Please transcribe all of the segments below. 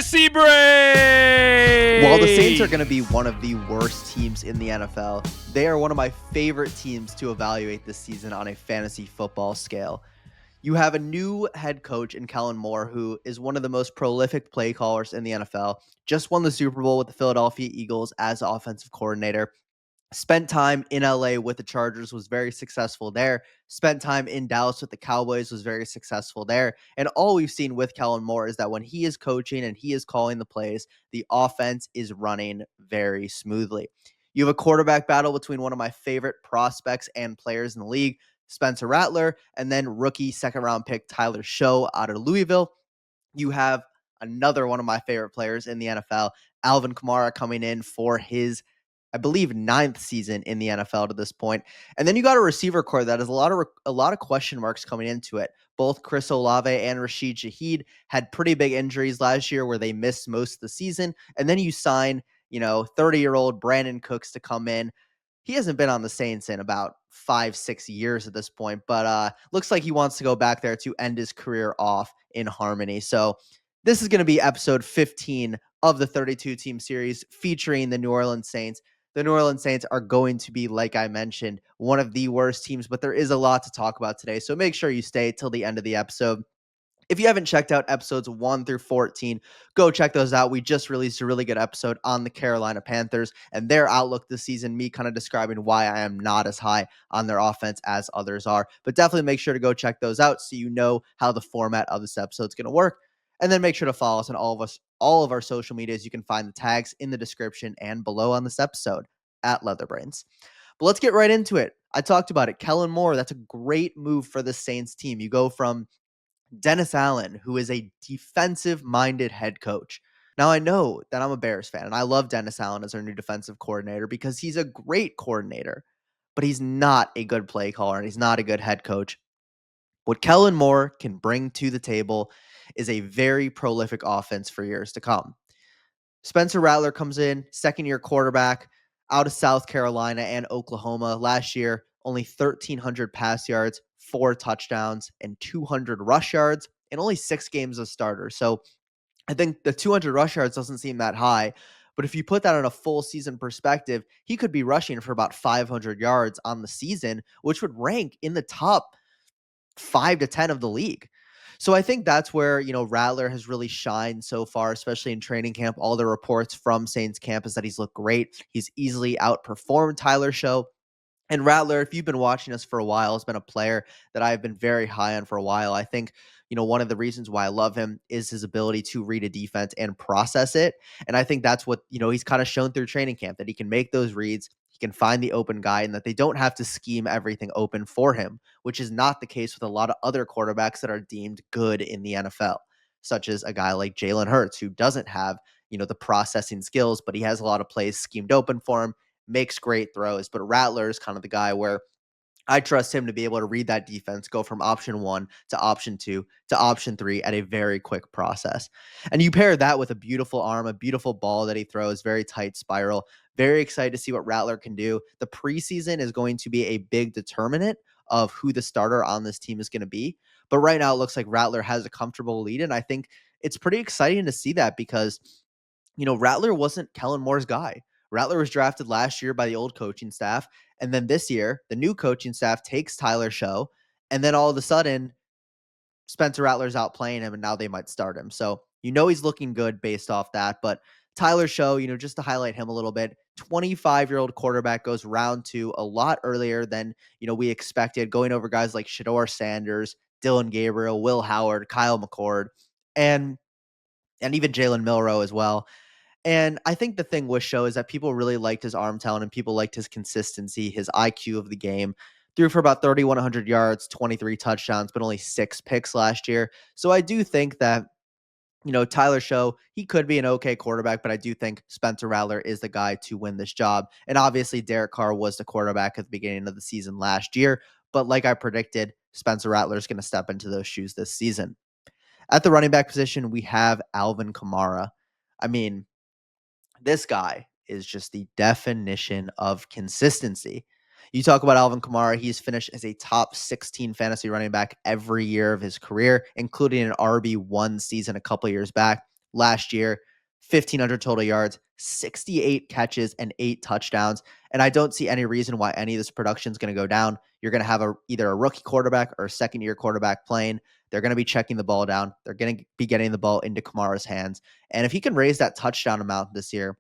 fantasy break. While the Saints are going to be one of the worst teams in the NFL, they are one of my favorite teams to evaluate this season on a fantasy football scale. You have a new head coach in Kellen Moore, who is one of the most prolific play callers in the NFL, just won the Super Bowl with the Philadelphia Eagles as offensive coordinator. Spent time in LA with the Chargers, was very successful there. Spent time in Dallas with the Cowboys, was very successful there. And all we've seen with Kellen Moore is that when he is coaching and he is calling the plays, the offense is running very smoothly. You have a quarterback battle between one of my favorite prospects and players in the league, Spencer Rattler, and then rookie second-round pick Tyler Show out of Louisville. You have another one of my favorite players in the NFL, Alvin Kamara, coming in for his, I believe, 9th season in the NFL to this point. And then you got a receiver core that has a lot of question marks coming into it. Both Chris Olave and Rashid Shaheed had pretty big injuries last year where they missed most of the season. And then you sign, 30-year-old Brandon Cooks to come in. He hasn't been on the Saints in about 5-6 years at this point, but looks like he wants to go back there to end his career off in harmony. So this is going to be episode 15 of the 32-team series featuring the New Orleans Saints. The New Orleans Saints are going to be, like I mentioned, one of the worst teams, but there is a lot to talk about today. So make sure you stay till the end of the episode. If you haven't checked out episodes 1 through 14, go check those out. We just released a really good episode on the Carolina Panthers and their outlook this season, me kind of describing why I am not as high on their offense as others are. But definitely make sure to go check those out so you know how the format of this episode is going to work. And then make sure to follow us on all of our social medias. You can find the tags in the description and below on this episode at Leatherbrains. But let's get right into it. I talked about it. Kellen Moore, that's a great move for the Saints team. You go from Dennis Allen, who is a defensive-minded head coach. Now, I know that I'm a Bears fan, and I love Dennis Allen as our new defensive coordinator because he's a great coordinator, but he's not a good play caller, and he's not a good head coach. What Kellen Moore can bring to the table is a very prolific offense for years to come. Spencer Rattler comes in, second-year quarterback out of South Carolina and Oklahoma. Last year, only 1,300 pass yards, 4 touchdowns, and 200 rush yards in only 6 games as starter. So I think the 200 rush yards doesn't seem that high, but if you put that on a full season perspective, he could be rushing for about 500 yards on the season, which would rank in the top 5 to 10 of the league. So I think that's where, Rattler has really shined so far, especially in training camp. All the reports from Saints camp is that he's looked great. He's easily outperformed Tyler Show. And Rattler, if you've been watching us for a while, has been a player that I've been very high on for a while. I think, one of the reasons why I love him is his ability to read a defense and process it. And I think that's what, he's kind of shown through training camp, that he can make those reads, he can find the open guy, and that they don't have to scheme everything open for him, which is not the case with a lot of other quarterbacks that are deemed good in the NFL, such as a guy like Jalen Hurts, who doesn't have, the processing skills, but he has a lot of plays schemed open for him, makes great throws. But Rattler is kind of the guy where I trust him to be able to read that defense, go from option 1 to option 2 to option 3 at a very quick process. And you pair that with a beautiful arm, a beautiful ball that he throws, very tight spiral. Very excited to see what Rattler can do. The preseason is going to be a big determinant of who the starter on this team is going to be. But right now it looks like Rattler has a comfortable lead, and I think it's pretty exciting to see that because, Rattler wasn't Kellen Moore's guy. Rattler was drafted last year by the old coaching staff. And then this year, the new coaching staff takes Tyler Show. And then all of a sudden, Spencer Rattler's out playing him, and now they might start him. So, he's looking good based off that. But Tyler Show, just to highlight him a little bit, 25-year-old quarterback, goes round 2 a lot earlier than, we expected, going over guys like Shedeur Sanders, Dylan Gabriel, Will Howard, Kyle McCord, and even Jalen Milroe as well. And I think the thing with Show is that people really liked his arm talent and people liked his consistency, his IQ of the game. Threw for about 3,100 yards, 23 touchdowns, but only 6 picks last year. So I do think that, Tyler Show, he could be an okay quarterback, but I do think Spencer Rattler is the guy to win this job. And obviously, Derek Carr was the quarterback at the beginning of the season last year. But like I predicted, Spencer Rattler is going to step into those shoes this season. At the running back position, we have Alvin Kamara. I mean, this guy is just the definition of consistency. You talk about Alvin Kamara, he's finished as a top 16 fantasy running back every year of his career, including an RB1 season a couple years back. last year, 1,500 total yards, 68 catches, and 8 touchdowns. And I don't see any reason why any of this production is going to go down. You're going to have either a rookie quarterback or a second-year quarterback playing. They're going to be checking the ball down. They're going to be getting the ball into Kamara's hands. And if he can raise that touchdown amount this year,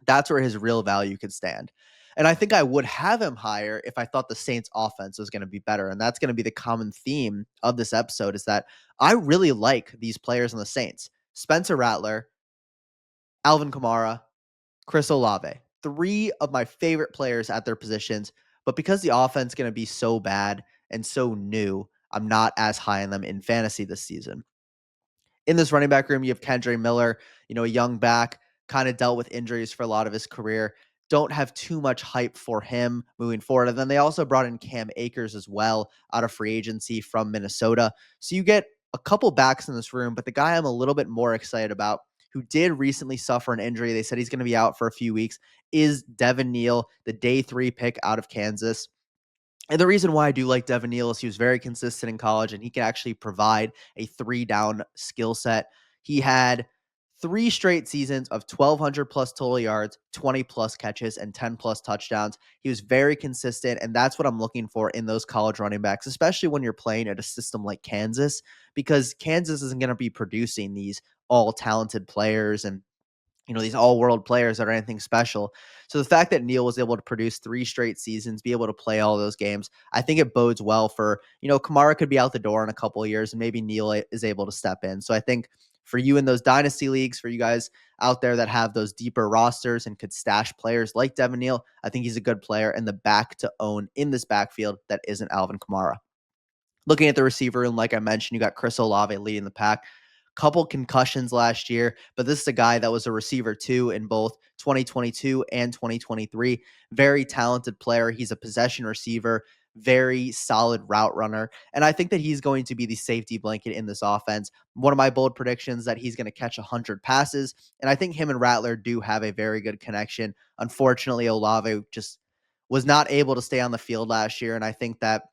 that's where his real value could stand. And I think I would have him higher if I thought the Saints offense was going to be better. And that's going to be the common theme of this episode, is that I really like these players on the Saints. Spencer Rattler, Alvin Kamara, Chris Olave, three of my favorite players at their positions. But because the offense is going to be so bad and so new, I'm not as high on them in fantasy this season. In this running back room, you have Kendre Miller, a young back, kind of dealt with injuries for a lot of his career. Don't have too much hype for him moving forward. And then they also brought in Cam Akers as well out of free agency from Minnesota. So you get a couple backs in this room, but the guy I'm a little bit more excited about, who did recently suffer an injury, they said he's going to be out for a few weeks, is Devin Neal, the day 3 pick out of Kansas. And the reason why I do like Devin Neal is he was very consistent in college, and he can actually provide a 3-down skill set. He had 3 straight seasons of 1,200 plus total yards, 20 plus catches, and 10 plus touchdowns. He was very consistent, and that's what I'm looking for in those college running backs, especially when you're playing at a system like Kansas, because Kansas isn't going to be producing these all talented players and these all-world players that are anything special. So the fact that Neal was able to produce 3 straight seasons, be able to play all those games, I think it bodes well for, Kamara could be out the door in a couple of years, and maybe Neal is able to step in. So I think for you in those dynasty leagues, for you guys out there that have those deeper rosters and could stash players like Devin Neal, I think he's a good player and the back to own in this backfield that isn't Alvin Kamara. Looking at the receiver room, like I mentioned, you got Chris Olave leading the pack. Couple concussions last year, but this is a guy that was a receiver too in both 2022 and 2023. Very talented player. He's a possession receiver, very solid route runner. And I think that he's going to be the safety blanket in this offense. One of my bold predictions that he's going to catch 100 passes. And I think him and Rattler do have a very good connection. Unfortunately, Olave just was not able to stay on the field last year. And I think that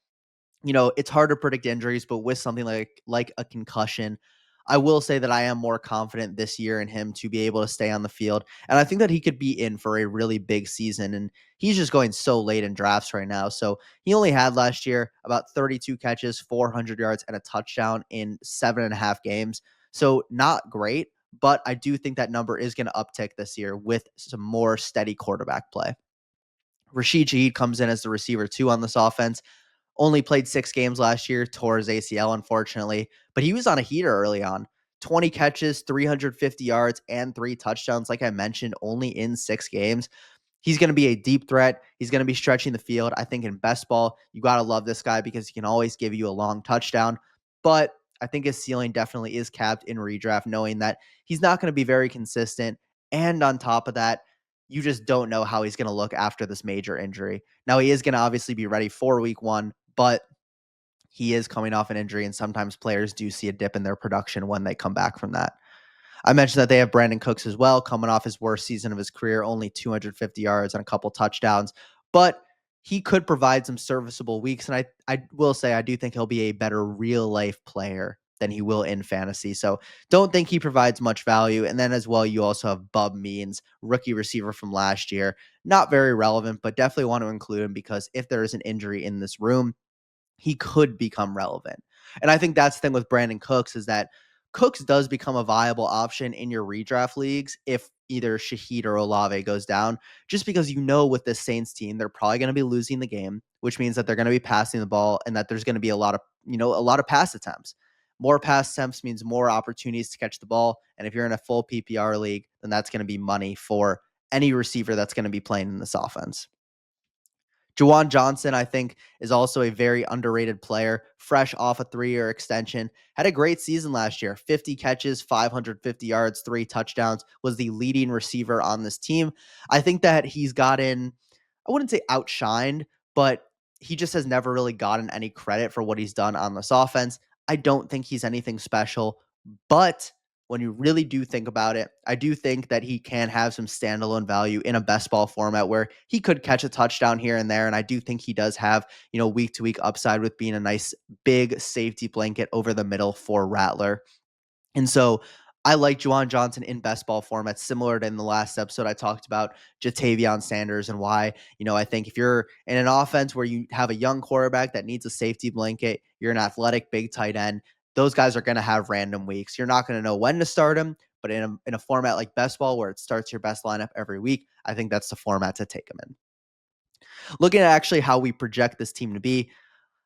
it's hard to predict injuries, but with something like a concussion, I will say that I am more confident this year in him to be able to stay on the field. And I think that he could be in for a really big season. And he's just going so late in drafts right now. So he only had last year about 32 catches, 400 yards, and a touchdown in 7.5 games. So not great, but I do think that number is going to uptick this year with some more steady quarterback play. Rashid Shaheed comes in as the receiver 2 on this offense. Only played 6 games last year, tore his ACL, unfortunately, but he was on a heater early on. 20 catches, 350 yards, and 3 touchdowns, like I mentioned, only in 6 games. He's going to be a deep threat. He's going to be stretching the field. I think in best ball, you got to love this guy because he can always give you a long touchdown. But I think his ceiling definitely is capped in redraft, knowing that he's not going to be very consistent. And on top of that, you just don't know how he's going to look after this major injury. Now, he is going to obviously be ready for week 1, but he is coming off an injury, and sometimes players do see a dip in their production when they come back from that. I mentioned that they have Brandon Cooks as well, coming off his worst season of his career, only 250 yards and a couple touchdowns, but he could provide some serviceable weeks. And I will say, I do think he'll be a better real life player than he will in fantasy. So don't think he provides much value. And then as well, you also have Bub Means, rookie receiver from last year. Not very relevant, but definitely want to include him because if there is an injury in this room, he could become relevant. And I think that's the thing with Brandon Cooks, is that Cooks does become a viable option in your redraft leagues if either Shaheed or Olave goes down, just because with this Saints team, they're probably going to be losing the game, which means that they're going to be passing the ball and that there's going to be a lot of pass attempts. More pass attempts means more opportunities to catch the ball. And if you're in a full PPR league, then that's going to be money for any receiver that's going to be playing in this offense. Juwan Johnson, I think, is also a very underrated player, fresh off a 3-year extension. Had a great season last year, 50 catches, 550 yards, 3 touchdowns, was the leading receiver on this team. I think that he's gotten, I wouldn't say outshined, but he just has never really gotten any credit for what he's done on this offense. I don't think he's anything special, but when you really do think about it, I do think that he can have some standalone value in a best ball format where he could catch a touchdown here and there. And I do think he does have, week to week upside with being a nice big safety blanket over the middle for Rattler. And so I like Juwan Johnson in best ball format, similar to in the last episode I talked about Jatavion Sanders and why, I think if you're in an offense where you have a young quarterback that needs a safety blanket, you're an athletic big tight end, those guys are going to have random weeks. You're not going to know when to start them, but in a format like best ball where it starts your best lineup every week, I think that's the format to take them in. Looking at actually how we project this team to be,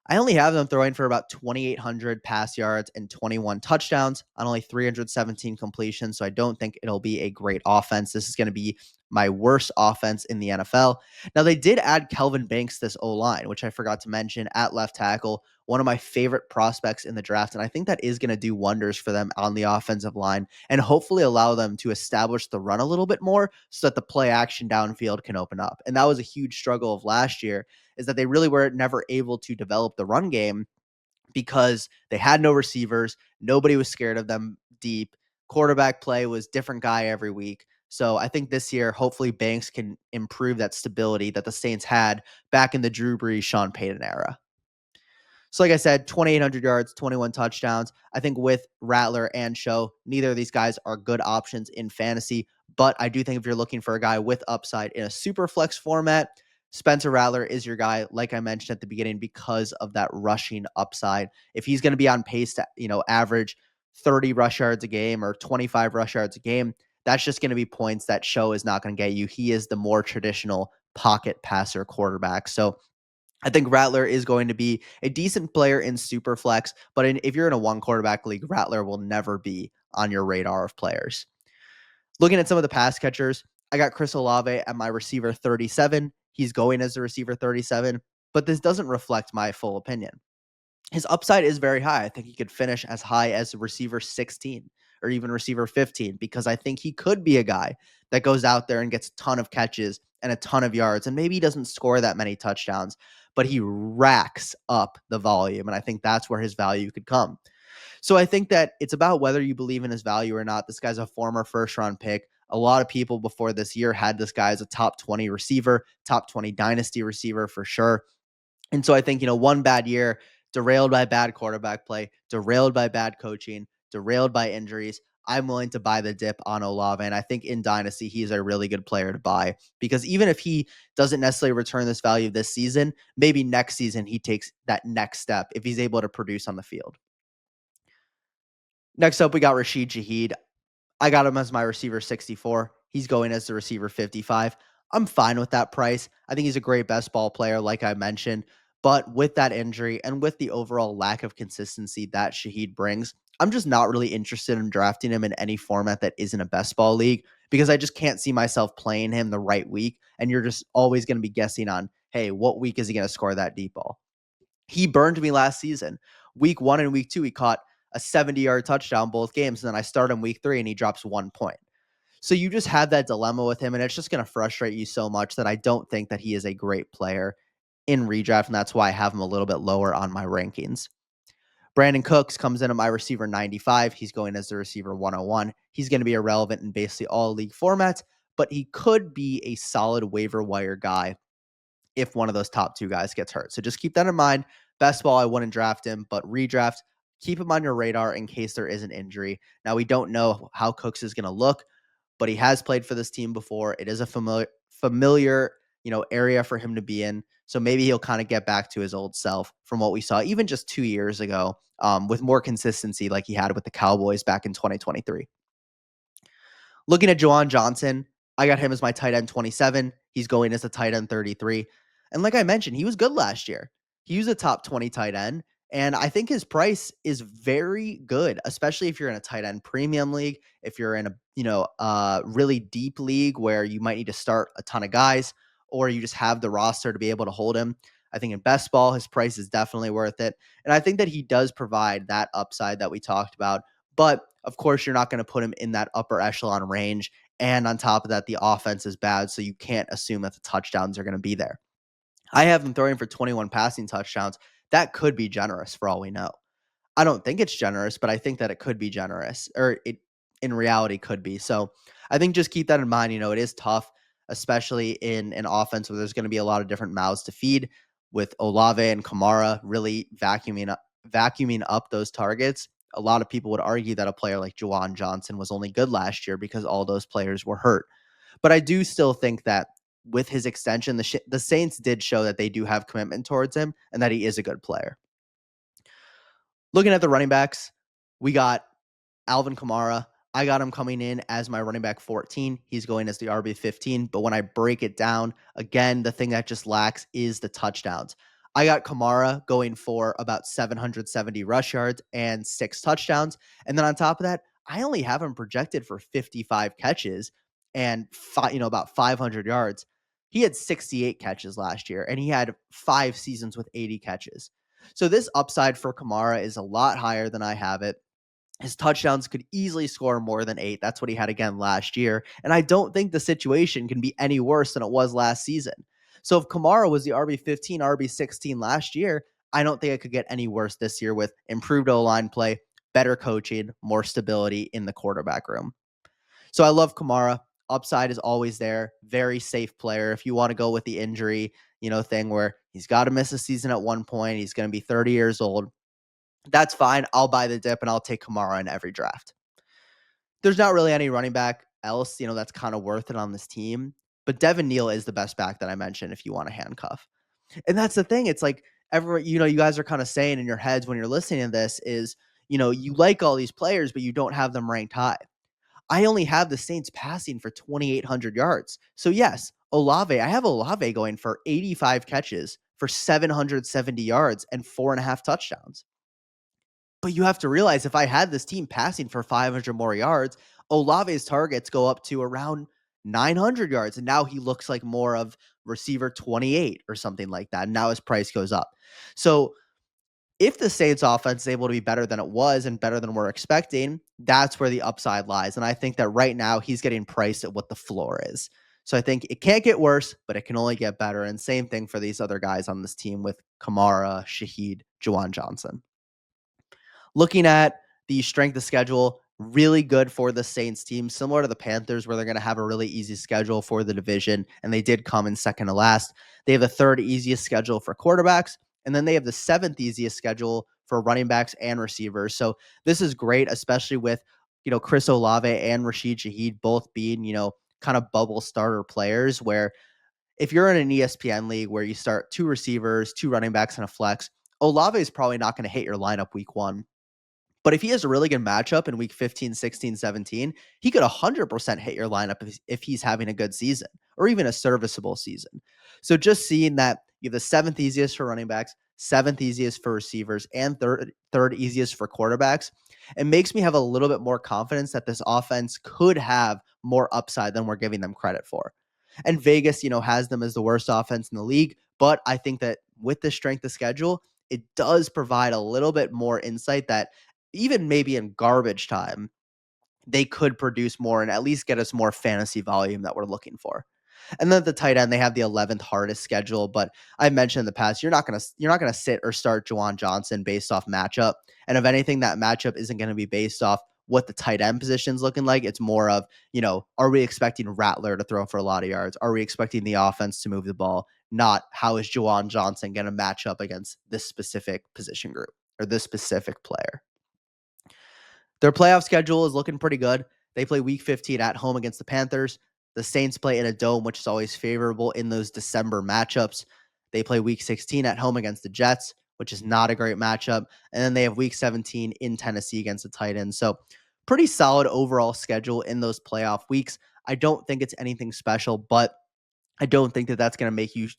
I only have them throwing for about 2,800 pass yards and 21 touchdowns on only 317 completions. So I don't think it'll be a great offense. This is going to be my worst offense in the NFL. Now, they did add Kelvin Banks, this O line, which I forgot to mention at left tackle, one of my favorite prospects in the draft. And I think that is going to do wonders for them on the offensive line and hopefully allow them to establish the run a little bit more so that the play action downfield can open up. And that was a huge struggle of last year, is that they really were never able to develop the run game because they had no receivers. Nobody was scared of them deep. Quarterback play was different guy every week. So I think this year, hopefully Banks can improve that stability that the Saints had back in the Drew Brees, Sean Payton era. So like I said, 2,800 yards, 21 touchdowns. I think with Rattler and Show, neither of these guys are good options in fantasy. But I do think if you're looking for a guy with upside in a super flex format, Spencer Rattler is your guy, like I mentioned at the beginning, because of that rushing upside. If he's going to be on pace to, average 30 rush yards a game or 25 rush yards a game, that's just going to be points that Show is not going to get you. He is the more traditional pocket passer quarterback. So I think Rattler is going to be a decent player in Superflex, but if you're in a one quarterback league, Rattler will never be on your radar of players. Looking at some of the pass catchers, I got Chris Olave at my receiver 37. He's going as the receiver 37, but this doesn't reflect my full opinion. His upside is very high. I think he could finish as high as receiver 16 or even receiver 15 because I think he could be a guy that goes out there and gets a ton of catches and a ton of yards. And maybe he doesn't score that many touchdowns, but he racks up the volume. And I think that's where his value could come. So I think that it's about whether you believe in his value or not. This guy's a former first round pick. A lot of people before this year had this guy as a top 20 receiver, top 20 dynasty receiver for sure. And so I think, one bad year, derailed by bad quarterback play, derailed by bad coaching, derailed by injuries, I'm willing to buy the dip on Olave. And I think in Dynasty, he's a really good player to buy because even if he doesn't necessarily return this value this season, maybe next season he takes that next step if he's able to produce on the field. Next up, we got Rashid Shaheed. I got him as my receiver 64. He's going as the receiver 55. I'm fine with that price. I think he's a great best ball player, like I mentioned. But with that injury and with the overall lack of consistency that Shaheed brings, I'm just not really interested in drafting him in any format that isn't a best ball league because I just can't see myself playing him the right week. And you're just always going to be guessing on, hey, what week is he going to score that deep ball? He burned me last season. Week 1 and week 2, he caught a 70-yard touchdown both games. And then I start him week 3 and he drops 1 point. So you just have that dilemma with him, and it's just going to frustrate you so much that I don't think that he is a great player in redraft, and that's why I have him a little bit lower on my rankings. Brandon Cooks comes in at my receiver 95. He's going as the receiver 101. He's going to be irrelevant in basically all league formats, but he could be a solid waiver wire guy if one of those top 2 guys gets hurt. So just keep that in mind. Best ball, I wouldn't draft him, but redraft, keep him on your radar in case there is an injury. Now, we don't know how Cooks is going to look, but he has played for this team before. It is a familiar, area for him to be in. So maybe he'll kind of get back to his old self from what we saw even just 2 years ago, with more consistency like he had with the Cowboys back in 2023. Looking at Juwan Johnson, I got him as my tight end 27. He's going as a tight end 33. And like I mentioned, he was good last year. He was a top 20 tight end. And I think his price is very good, especially if you're in a tight end premium league, if you're in a really deep league where you might need to start a ton of guys, or you just have the roster to be able to hold him. I think in best ball, his price is definitely worth it. And I think that he does provide that upside that we talked about. But of course, you're not going to put him in that upper echelon range. And on top of that, the offense is bad. So you can't assume that the touchdowns are going to be there. I have him throwing for 21 passing touchdowns. That could be generous for all we know. I don't think it's generous, but I think that it could be generous, or it in reality could be. So I think just keep that in mind. It is tough, especially in an offense where there's going to be a lot of different mouths to feed with Olave and Kamara really vacuuming up those targets. a lot of people would argue that a player like Juwan Johnson was only good last year because all those players were hurt. But I do still think that with his extension, the Saints did show that they do have commitment towards him and that he is a good player. Looking at the running backs, we got Alvin Kamara. I got him coming in as my running back 14. He's going as the RB 15. But when I break it down, again, the thing that just lacks is the touchdowns. I got Kamara going for about 770 rush yards and 6 touchdowns. And then on top of that, I only have him projected for 55 catches and about 500 yards. He had 68 catches last year, and he had 5 seasons with 80 catches. So this upside for Kamara is a lot higher than I have it. His touchdowns could easily score more than 8. That's what he had again last year. And I don't think the situation can be any worse than it was last season. So if Kamara was the RB15, RB16 last year, I don't think it could get any worse this year with improved O-line play, better coaching, more stability in the quarterback room. So I love Kamara. Upside is always there. Very safe player. If you want to go with the injury, thing where he's got to miss a season at one point, he's going to be 30 years old. That's fine. I'll buy the dip and I'll take Kamara in every draft. There's not really any running back else, that's kind of worth it on this team. But Devin Neal is the best back that I mentioned if you want to handcuff. And that's the thing. It's like you guys are kind of saying in your heads when you're listening to this is, you like all these players, but you don't have them ranked high. I only have the Saints passing for 2,800 yards. So yes, I have Olave going for 85 catches for 770 yards and 4.5 touchdowns. But you have to realize if I had this team passing for 500 more yards, Olave's targets go up to around 900 yards. And now he looks like more of receiver 28 or something like that. And now his price goes up. So if the Saints offense is able to be better than it was and better than we're expecting, that's where the upside lies. And I think that right now he's getting priced at what the floor is. So I think it can't get worse, but it can only get better. And same thing for these other guys on this team with Kamara, Shaheed, Juwan Johnson. Looking at the strength of schedule, really good for the Saints team, similar to the Panthers, where they're going to have a really easy schedule for the division, and they did come in second to last. They have the third easiest schedule for quarterbacks, and then they have the seventh easiest schedule for running backs and receivers. So this is great, especially with Chris Olave and Rashid Shaheed both being kind of bubble starter players. Where if you're in an ESPN league where you start 2 receivers, 2 running backs, and a flex, Olave is probably not going to hit your lineup week 1. But if he has a really good matchup in week 15, 16, 17, he could 100% hit your lineup if he's having a good season or even a serviceable season. So just seeing that you have the 7th easiest for running backs, 7th easiest for receivers, and third easiest for quarterbacks, it makes me have a little bit more confidence that this offense could have more upside than we're giving them credit for. And Vegas, has them as the worst offense in the league. But I think that with the strength of schedule, it does provide a little bit more insight that even maybe in garbage time, they could produce more and at least get us more fantasy volume that we're looking for. And then at the tight end, they have the 11th hardest schedule. But I mentioned in the past, you're not gonna sit or start Juwan Johnson based off matchup. And if anything, that matchup isn't going to be based off what the tight end position's looking like. It's more of, are we expecting Rattler to throw for a lot of yards? Are we expecting the offense to move the ball? Not how is Juwan Johnson going to match up against this specific position group or this specific player. Their playoff schedule is looking pretty good. They play week 15 at home against the Panthers. The Saints play in a dome, which is always favorable in those December matchups. They play week 16 at home against the Jets, which is not a great matchup. And then they have week 17 in Tennessee against the Titans. So pretty solid overall schedule in those playoff weeks. I don't think it's anything special, but I don't think that that's going to make you,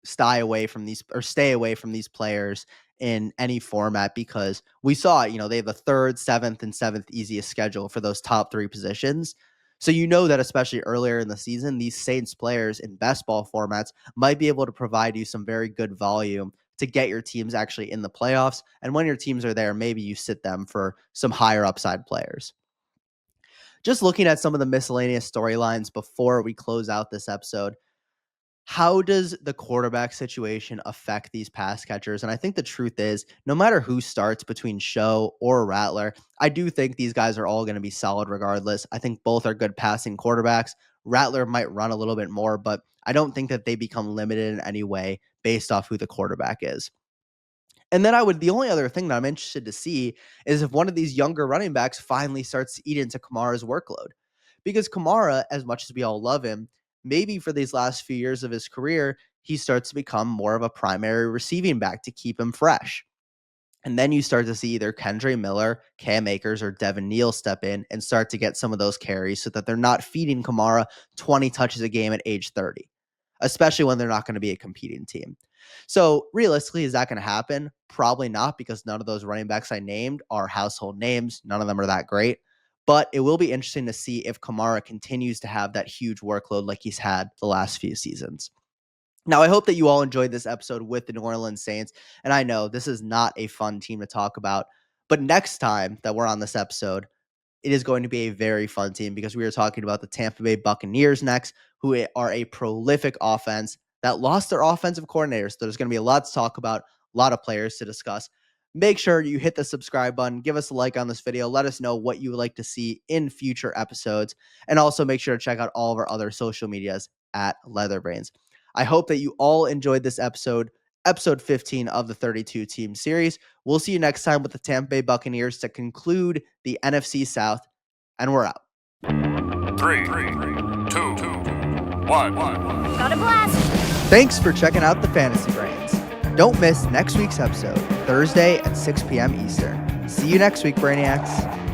stay away from these players in any format, because we saw, they have the 3rd, 7th, and 7th easiest schedule for those top 3 positions. So that especially earlier in the season, these Saints players in best ball formats might be able to provide you some very good volume to get your teams actually in the playoffs. And when your teams are there, maybe you sit them for some higher upside players. Just looking at some of the miscellaneous storylines before we close out this episode, how does the quarterback situation affect these pass catchers? And I think the truth is, no matter who starts between Show or Rattler, I do think these guys are all going to be solid regardless. I think both are good passing quarterbacks. Rattler might run a little bit more, but I don't think that they become limited in any way based off who the quarterback is. And then the only other thing that I'm interested to see is if one of these younger running backs finally starts to eat into Kamara's workload. Because Kamara, as much as we all love him, maybe for these last few years of his career, he starts to become more of a primary receiving back to keep him fresh. And then you start to see either Kendre Miller, Cam Akers, or Devin Neal step in and start to get some of those carries so that they're not feeding Kamara 20 touches a game at age 30, especially when they're not going to be a competing team. So realistically, is that going to happen? Probably not, because none of those running backs I named are household names. None of them are that great. But it will be interesting to see if Kamara continues to have that huge workload like he's had the last few seasons. Now, I hope that you all enjoyed this episode with the New Orleans Saints. And I know this is not a fun team to talk about, but next time that we're on this episode, it is going to be a very fun team because we are talking about the Tampa Bay Buccaneers next, who are a prolific offense that lost their offensive coordinator. So there's going to be a lot to talk about, a lot of players to discuss. Make sure you hit the subscribe button, give us a like on this video, let us know what you would like to see in future episodes, and also make sure to check out all of our other social medias at Leatherbrains. I hope that you all enjoyed this episode 15 of the 32 team series. We'll see you next time with the Tampa Bay Buccaneers to conclude the NFC South, and we're out. 3, 2, 1. Got a blast! Thanks for checking out the Fantasy Brains. Don't miss next week's episode, Thursday at 6 p.m. Eastern. See you next week, Brainiacs.